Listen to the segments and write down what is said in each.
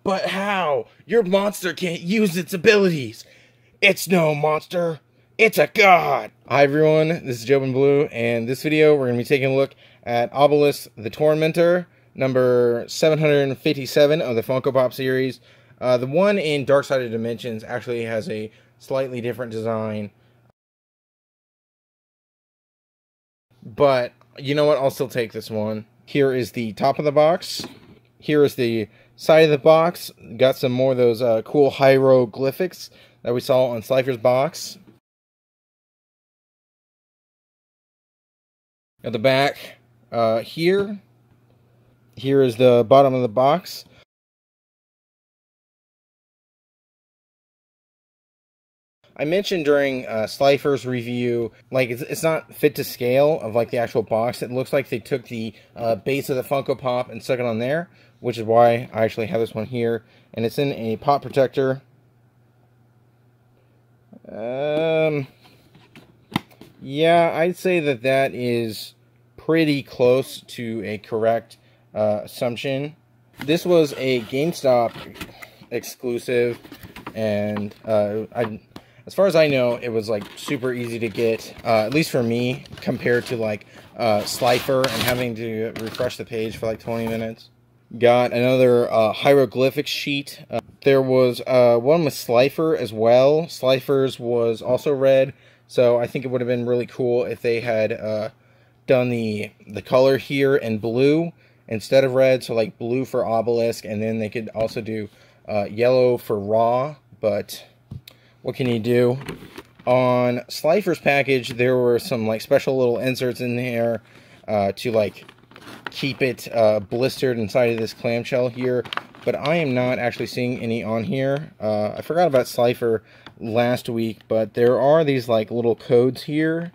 But how? Your monster can't use its abilities. It's no monster. It's a god. Hi everyone, this is Jobenblue, and this video we're going to be taking a look at Obelisk the Tormentor, number 757 of the Funko Pop series. The one in Dark Side of Dimensions actually has a slightly different design. But, you know what, I'll still take this one. Here is the top of the box. Here is the side of the box. Got some more of those cool hieroglyphics that we saw on Slifer's box. At the back, here is the bottom of the box. I mentioned during Slifer's review, like it's not fit to scale of like the actual box. It looks like they took the base of the Funko Pop and stuck it on there, which is why I actually have this one here, and it's in a pop protector. Yeah, I'd say that is pretty close to a correct assumption. This was a GameStop exclusive, and as far as I know, it was like super easy to get, at least for me, compared to like Slifer and having to refresh the page for like 20 minutes. Got another hieroglyphic sheet. There was one with Slifer as well. Slifer's was also red, so I think it would have been really cool if they had done the color here in blue instead of red, so like blue for Obelisk, and then they could also do yellow for Raw, but what can you do? On Slifer's package, there were some like special little inserts in there to like keep it blistered inside of this clamshell here, but I am not actually seeing any on here. I forgot about Slifer last week, but there are these like little codes here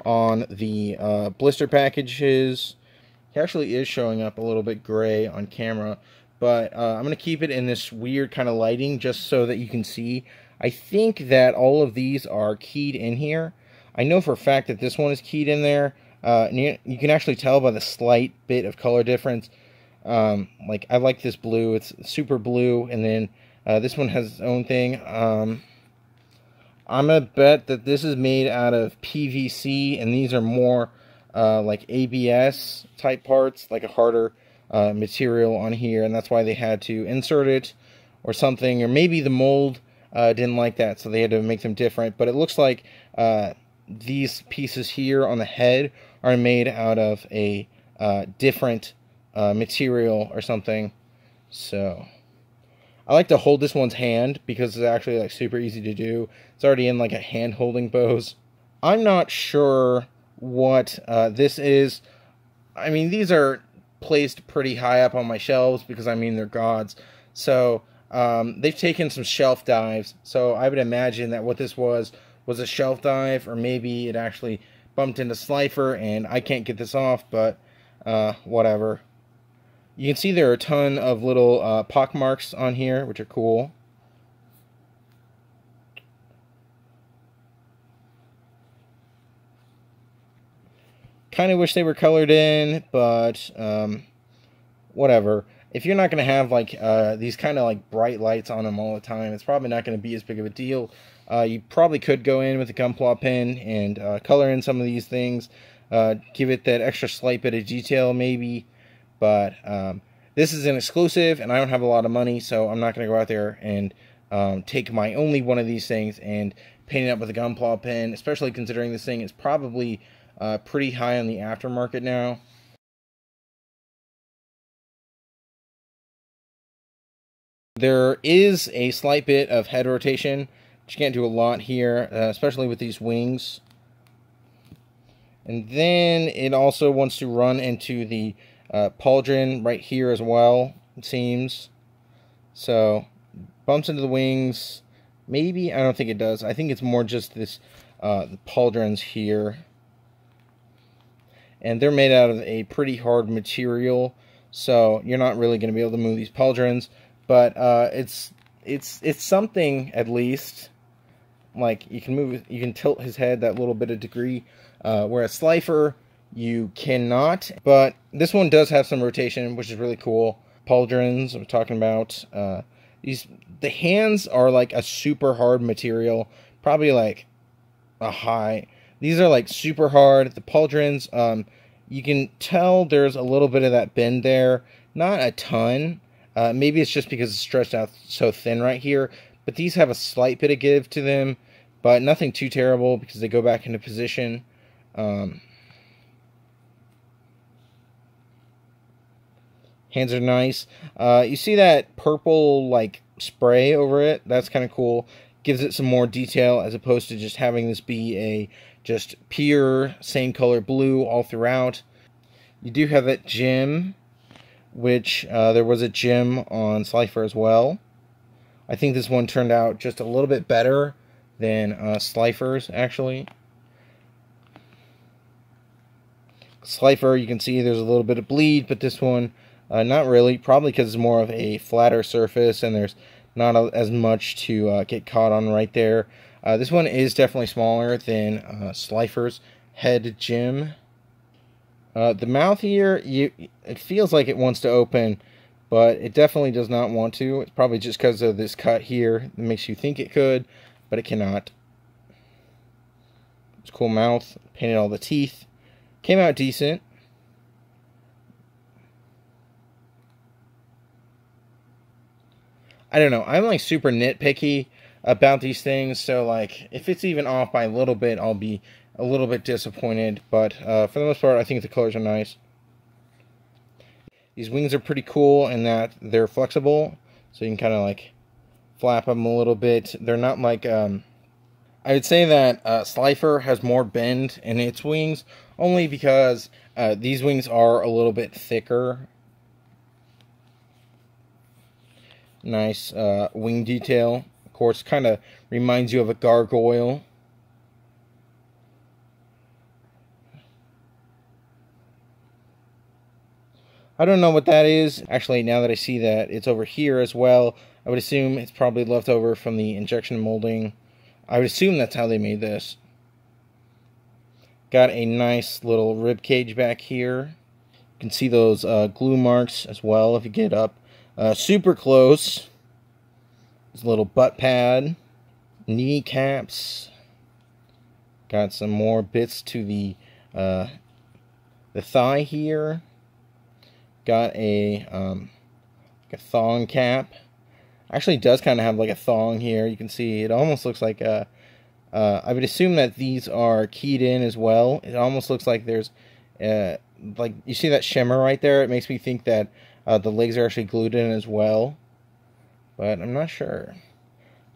on the blister packages. It actually is showing up a little bit gray on camera, but I'm going to keep it in this weird kind of lighting just so that you can see. I think that all of these are keyed in here. I know for a fact that this one is keyed in there. And you can actually tell by the slight bit of color difference. Like, I like this blue. It's super blue. And then this one has its own thing. I'm going to bet that this is made out of PVC. And these are more like ABS type parts. Like a harder material on here. And that's why they had to insert it or something. Or maybe the mold didn't like that, so they had to make them different. But it looks like these pieces here on the head are made out of a different material or something. So I like to hold this one's hand because it's actually like super easy to do. It's already in like a hand holding pose. I'm not sure what this is. I mean, these are placed pretty high up on my shelves because I mean they're gods. So they've taken some shelf dives, so I would imagine that what this was a shelf dive, or maybe it actually bumped into Slifer, and I can't get this off, but whatever. You can see there are a ton of little pock marks on here, which are cool. Kind of wish they were colored in, but whatever. If you're not going to have like these kind of like bright lights on them all the time, it's probably not going to be as big of a deal. You probably could go in with a Gunpla pen and color in some of these things, give it that extra slight bit of detail maybe. But this is an exclusive, and I don't have a lot of money, so I'm not going to go out there and take my only one of these things and paint it up with a Gunpla pen, especially considering this thing is probably pretty high on the aftermarket now. There is a slight bit of head rotation, but you can't do a lot here, especially with these wings. And then it also wants to run into the pauldron right here as well, it seems. So, bumps into the wings. Maybe, I don't think it does. I think it's more just this, the pauldrons here. And they're made out of a pretty hard material, so you're not really going to be able to move these pauldrons. But it's something at least. Like you can tilt his head that little bit of degree, whereas Slifer you cannot. But this one does have some rotation, which is really cool. pauldrons I'm talking about. The hands are like a super hard material, probably like a high. These are like super hard. The pauldrons, you can tell there's a little bit of that bend there, not a ton. Maybe it's just because it's stretched out so thin right here, but these have a slight bit of give to them, but nothing too terrible because they go back into position. Hands are nice. You see that purple like spray over it? That's kind of cool. Gives it some more detail as opposed to just having this be a just pure same color blue all throughout. You do have that gem, which there was a gem on Slifer as well. I think this one turned out just a little bit better than Slifer's actually. Slifer, you can see there's a little bit of bleed, but this one not really, probably because it's more of a flatter surface and there's not as much to get caught on right there. This one is definitely smaller than Slifer's head gem. The mouth here, it feels like it wants to open, but it definitely does not want to. It's probably just because of this cut here that makes you think it could, but it cannot. It's a cool mouth, painted all the teeth. Came out decent. I don't know, I'm like super nitpicky about these things, so like if it's even off by a little bit, I'll be a little bit disappointed, but for the most part I think the colors are nice. These wings are pretty cool in that they're flexible, so you can kind of like flap them a little bit. They're not like I would say that Slifer has more bend in its wings, only because these wings are a little bit thicker. Nice wing detail. Of course, kind of reminds you of a gargoyle. I don't know what that is. Actually, now that I see that it's over here as well, I would assume it's probably left over from the injection molding. I would assume that's how they made this. Got a nice little rib cage back here. You can see those glue marks as well if you get up super close. There's a little butt pad, knee caps. Got some more bits to the thigh here. Got a thong cap. Actually, does kind of have like a thong here. You can see it almost looks like a. I would assume that these are keyed in as well. It almost looks like there's like you see that shimmer right there. It makes me think that the legs are actually glued in as well, but I'm not sure.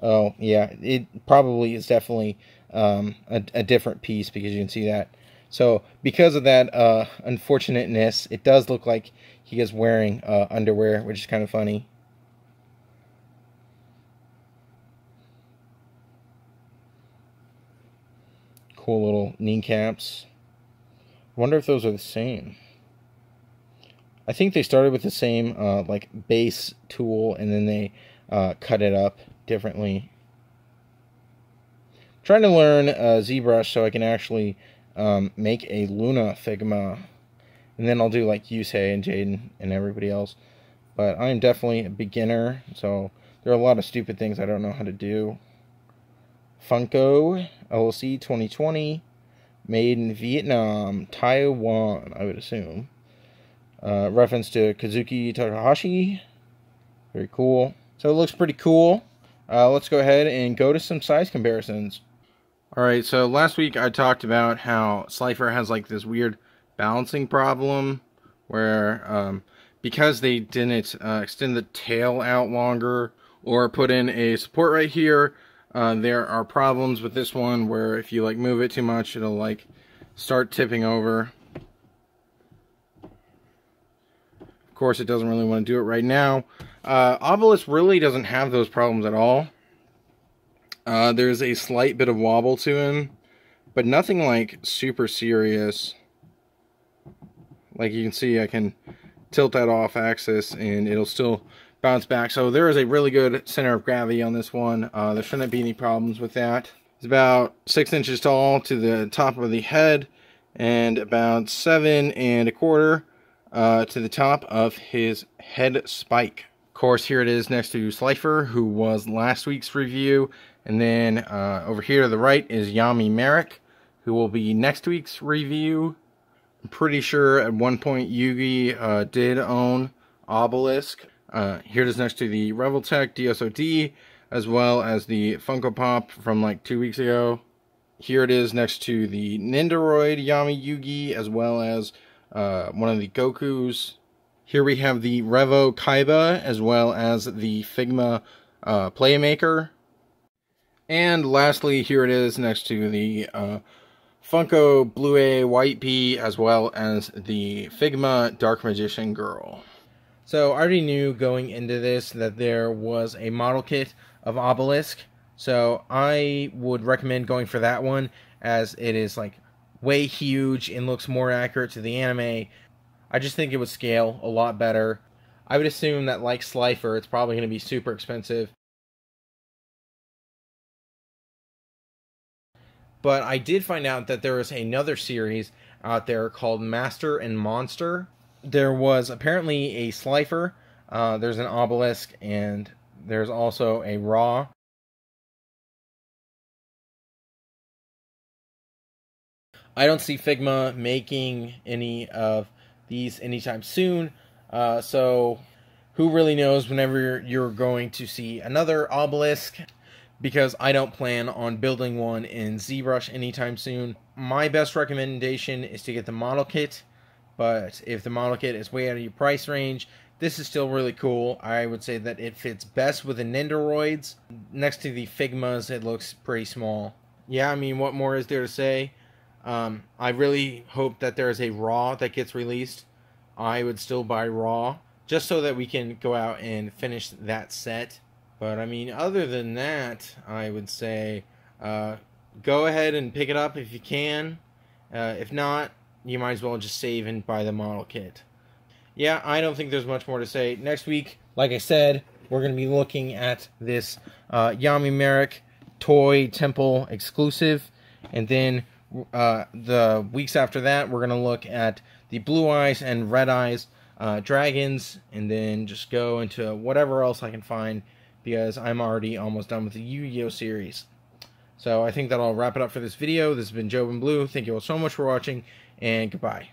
Oh yeah, it probably is definitely a different piece because you can see that. So because of that unfortunateness, it does look like he is wearing underwear, which is kind of funny. Cool little kneecaps. I wonder if those are the same. I think they started with the same like base tool and then they cut it up differently. I'm trying to learn ZBrush so I can actually make a Luna Figma, and then I'll do like Yusei and Jaden and everybody else. But I'm definitely a beginner, so there are a lot of stupid things I don't know how to do. Funko LLC 2020, made in Vietnam, Taiwan, I would assume. Reference to Kazuki Takahashi. Very cool. So it looks pretty cool. Let's go ahead and go to some size comparisons. Alright, so last week I talked about how Slifer has like this weird balancing problem where because they didn't extend the tail out longer or put in a support right here, there are problems with this one where if you like move it too much, it'll like start tipping over. Of course, it doesn't really want to do it right now. Obelisk really doesn't have those problems at all. There's a slight bit of wobble to him, but nothing like super serious. Like you can see, I can tilt that off axis and it'll still bounce back. So there is a really good center of gravity on this one. There shouldn't be any problems with that. It's about 6 inches tall to the top of the head and about 7 1/4 to the top of his head spike. Of course, here it is next to Slifer, who was last week's review. And then over here to the right is Yami Merrick, who will be next week's review. I'm pretty sure at one point Yugi did own Obelisk. Here it is next to the Reveltech DSOD, as well as the Funko Pop from like 2 weeks ago. Here it is next to the Nindoroid Yami Yugi, as well as one of the Gokus. Here we have the Revo Kaiba, as well as the Figma Playmaker. And lastly, here it is next to the Funko Blue White Pea, as well as the Figma Dark Magician Girl. So I already knew going into this that there was a model kit of Obelisk, so I would recommend going for that one, as it is like way huge and looks more accurate to the anime. I just think it would scale a lot better. I would assume that, like Slifer, it's probably going to be super expensive. But I did find out that there is another series out there called Master and Monster. There was apparently a Slifer, there's an Obelisk, and there's also a Raw. I don't see Figma making any of these anytime soon, so who really knows whenever you're going to see another Obelisk, because I don't plan on building one in ZBrush anytime soon. My best recommendation is to get the model kit, but if the model kit is way out of your price range, this is still really cool. I would say that it fits best with the Nindoroids. Next to the Figmas, it looks pretty small. Yeah, I mean, what more is there to say? I really hope that there is a Raw that gets released. I would still buy Raw, just so that we can go out and finish that set. But I mean, other than that, I would say go ahead and pick it up if you can. If not, you might as well just save and buy the model kit. Yeah, I don't think there's much more to say. Next week, like I said, we're going to be looking at this Yami Merrick Toy Temple exclusive. And then the weeks after that, we're going to look at the Blue Eyes and Red Eyes dragons. And then just go into whatever else I can find, because I'm already almost done with the Yu-Gi-Oh series. So I think that'll wrap it up for this video. This has been Jobenblue. Thank you all so much for watching, and goodbye.